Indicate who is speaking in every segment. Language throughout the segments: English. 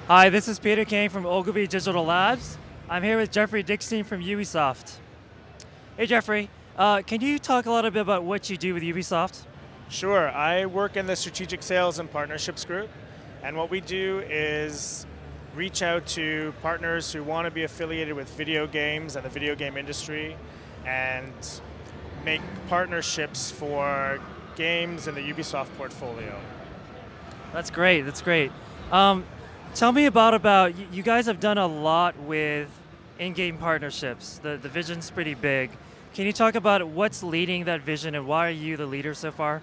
Speaker 1: Hi, this is Kang from Ogilvy Digital Labs. I'm here with Jeffrey Dickstein from Ubisoft. Hey Jeffrey, can you talk a little bit about what you do with Ubisoft?
Speaker 2: Sure, I work in the Strategic Sales and Partnerships Group, and what we do is reach out to partners who want to be affiliated with video games and the video game industry and make partnerships for games in the Ubisoft portfolio.
Speaker 1: That's great, that's great. Tell me about you guys have done a lot with in-game partnerships. The vision's pretty big. Can you talk about what's leading that vision and why are you the leader so far?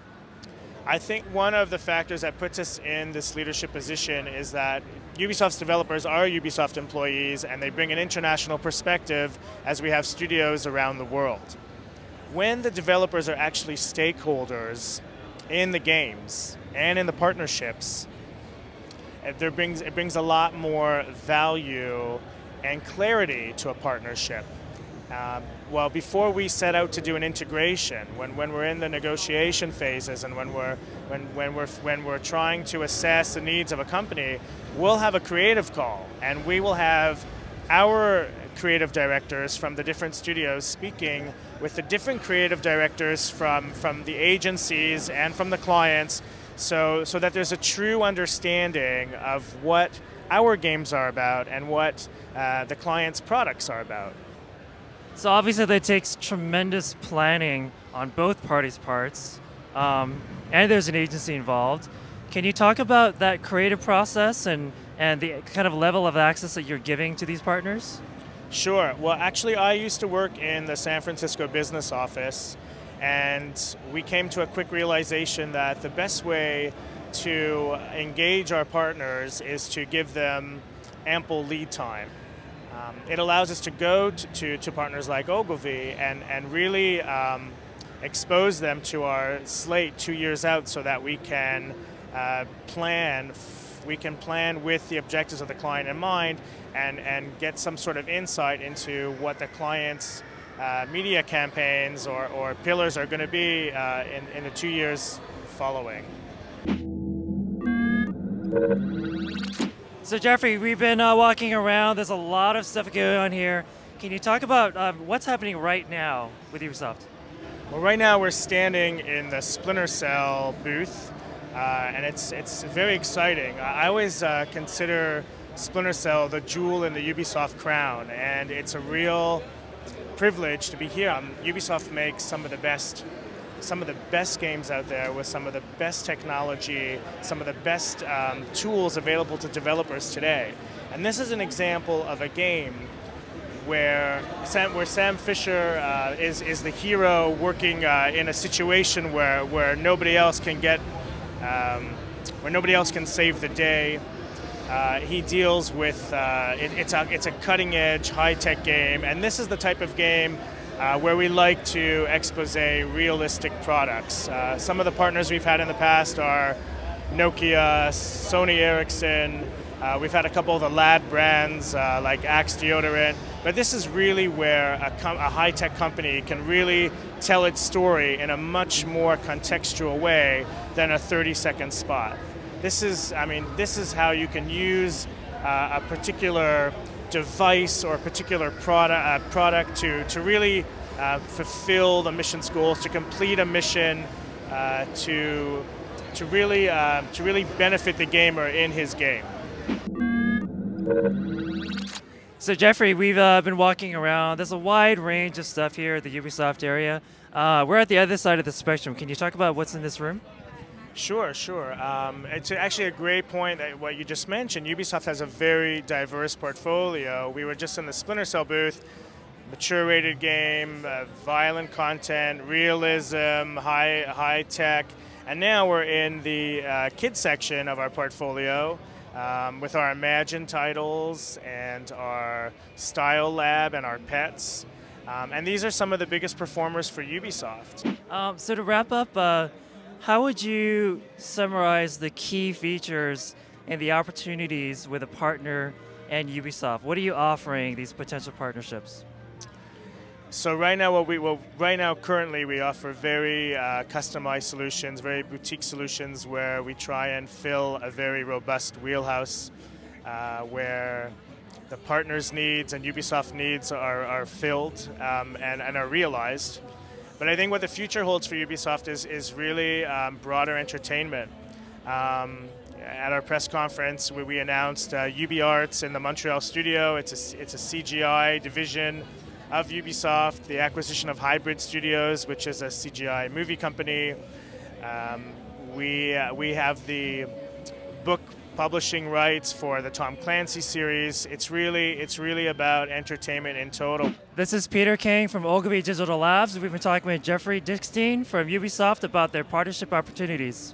Speaker 2: I think one of the factors that puts us in this leadership position is that Ubisoft's developers are Ubisoft employees and they bring an international perspective as we have studios around the world. When the developers are actually stakeholders in the games and in the partnerships, it brings a lot more value and clarity to a partnership. Well, before we set out to do an integration, when we're in the negotiation phases and when we're trying to assess the needs of a company, we'll have a creative call, and we will have our creative directors from the different studios speaking with the different creative directors from the agencies and from the clients, so that there's a true understanding of what our games are about and what the client's products are about.
Speaker 1: So obviously that takes tremendous planning on both parties' parts, and there's an agency involved. Can you talk about that creative process and the kind of level of access that you're giving to these partners?
Speaker 2: Sure. Well, actually, I used to work in the San Francisco business office, and we came to a quick realization that the best way to engage our partners is to give them ample lead time. It allows us to go to partners like Ogilvy and really expose them to our slate 2 years out so that we can plan with the objectives of the client in mind and get some sort of insight into what the client's media campaigns or pillars are going to be in the 2 years following.
Speaker 1: So Jeffrey, we've been walking around. There's a lot of stuff going on here. Can you talk about what's happening right now with Ubisoft?
Speaker 2: Well, right now we're standing in the Splinter Cell booth, and it's very exciting. I always consider Splinter Cell the jewel in the Ubisoft crown, and it's a real privilege to be here. Ubisoft makes some of the best games out there with some of the best technology, some of the best tools available to developers today. And this is an example of a game where Sam Fisher is the hero working in a situation where nobody else can save the day. He deals with it's a cutting-edge, high-tech game, and this is the type of game where we like to expose realistic products. Some of the partners we've had in the past are Nokia, Sony Ericsson. We've had a couple of the lad brands like Axe deodorant. But this is really where a high-tech company can really tell its story in a much more contextual way than a 30-second spot. This is how you can use a particular device or a particular product to really fulfill the mission's goals, to complete a mission, to really benefit the gamer in his game.
Speaker 1: So Jeffrey, we've been walking around. There's a wide range of stuff here at the Ubisoft area. We're at the other side of the spectrum. Can you talk about what's in this room?
Speaker 2: Sure. It's actually a great point that what you just mentioned. Ubisoft has a very diverse portfolio. We were just in the Splinter Cell booth, mature rated game, violent content, realism, high tech, and now we're in the kids section of our portfolio with our Imagine titles and our Style Lab and our pets. And these are some of the biggest performers for Ubisoft.
Speaker 1: So to wrap up, how would you summarize the key features and the opportunities with a partner and Ubisoft? What are you offering these potential partnerships?
Speaker 2: So right now currently we offer very customized solutions, very boutique solutions where we try and fill a very robust wheelhouse where the partners' needs and Ubisoft needs are filled and are realized. But I think what the future holds for Ubisoft is really broader entertainment. At our press conference, we announced UB Arts in the Montreal studio. It's a CGI division of Ubisoft, the acquisition of Hybrid Studios, which is a CGI movie company. We have the book publishing rights for the Tom Clancy series. It's really about entertainment in total.
Speaker 1: This is Peter Kang from Ogilvy Digital Labs. We've been talking with Jeffrey Dickstein from Ubisoft about their partnership opportunities.